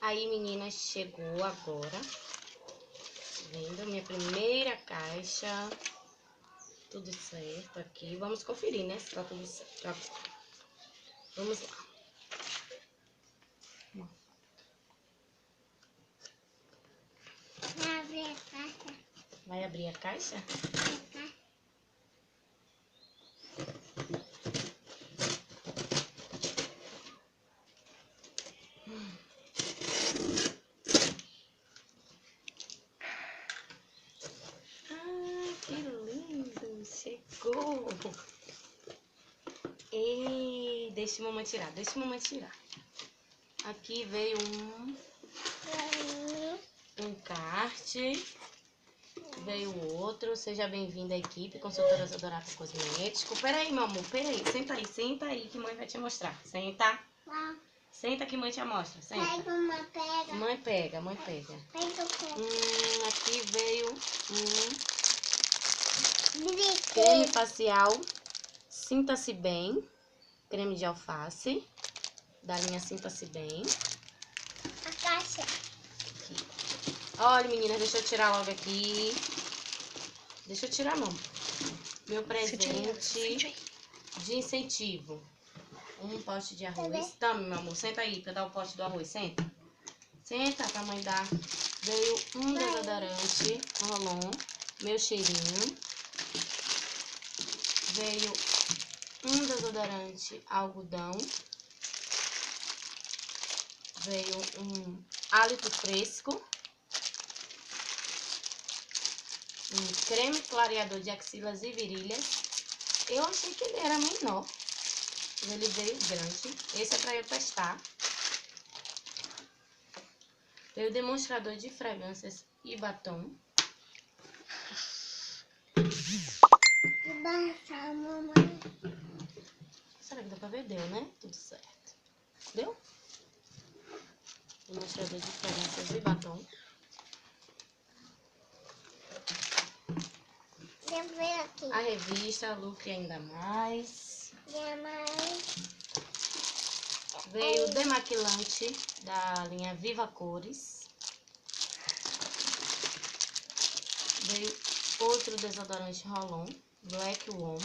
Aí, meninas, chegou agora. Vendo? Minha primeira caixa. Tudo certo aqui. Vamos conferir, né? Se tá tudo certo. Vamos lá. Vai abrir a caixa. Vai abrir a caixa? Que lindo! Chegou! E deixa a mamãe tirar, Aqui veio um encarte. Veio outro. Seja bem-vinda à equipe Consultoras Adoráveis Cosméticos. Peraí, meu amor, peraí. Senta aí que mãe vai te mostrar. Senta. Não. Senta que mãe te mostra. Senta. Pega uma pega. Mãe pega. Aqui veio creme facial. Sinta-se bem. Creme de alface. Da linha Sinta-se Bem. A caixa. Aqui. Olha, meninas, deixa eu tirar logo aqui. Deixa eu tirar, não. Meu presente de incentivo. Um pote de arroz. Toma, meu amor. Senta aí pra dar o pote do arroz. Senta. Senta pra mãe dar. Veio um desodorante Rolon. Meu cheirinho. Veio um desodorante algodão. Veio um hálito fresco. Um creme clareador de axilas e virilhas. Eu achei que ele era menor. Mas ele veio grande. Esse é pra eu testar. Veio demonstrador de fragrâncias e batom. Baixa, mamãe. Será que dá pra ver? Deu, né? Tudo certo. Deu? Demonstrador de fragrâncias e batom. Deixa eu ver aqui. A revista Lucre Ainda Mais. Veio o demaquilante da linha Viva Cores. Veio outro desodorante Rolon, Black Warm.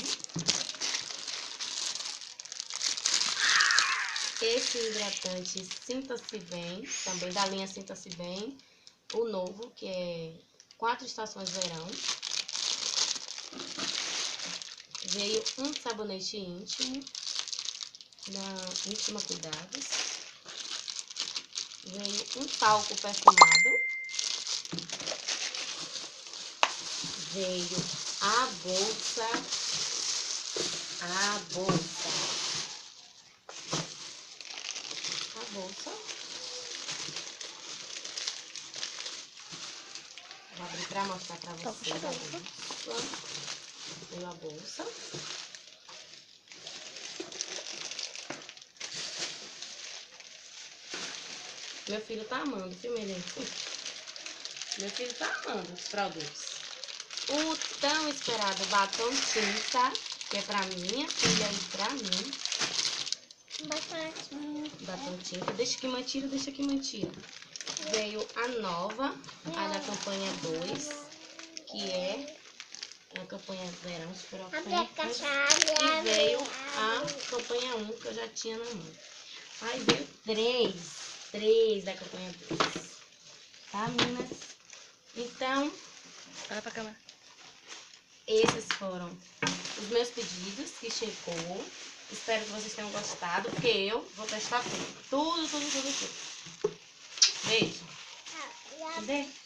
Esse hidratante Sinta-se Bem, também da linha Sinta-se Bem. O novo, que é 4 estações verão. Veio um sabonete íntimo, da Íntima Cuidados. Veio um talco perfumado. Veio a bolsa. A bolsa. Vou abrir pra mostrar pra vocês a bolsa. Veio a bolsa. Meu filho tá amando, viu, menino? Meu filho tá amando os produtos. O tão esperado batom tinta, que é pra minha filha e pra mim. Batom tinta. Deixa que mãe tira. Veio a nova, a da campanha 2, que é a campanha verão super ofertas. E veio a campanha 1, que eu já tinha na mão. Aí veio 3 da campanha 2. Tá, meninas? Então, Olha pra câmera. esses foram os meus pedidos que chegou. Espero que vocês tenham gostado, porque eu vou testar tudo. Tudo. Beijo. Cadê?